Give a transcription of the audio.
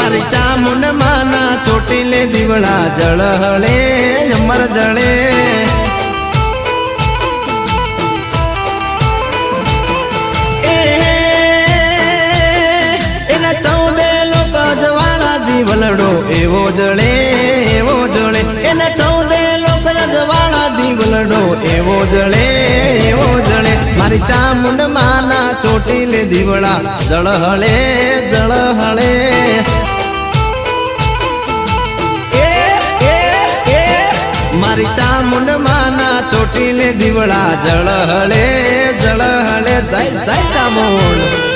મારી ચામુંડ માના ચોટીલે દીવડા જળહળે અમર જળે એના 14 લોક જવાળા દીવલડો એવો જળે એના 14 લોક જવાળા દીવલડો એવો જળે મારી ચામુંડ માના ચોટીલે દીવડા જળહળે મારી ચામુંડ માના ચોટીલે દીવડા જળહળે જય ચામુંડ।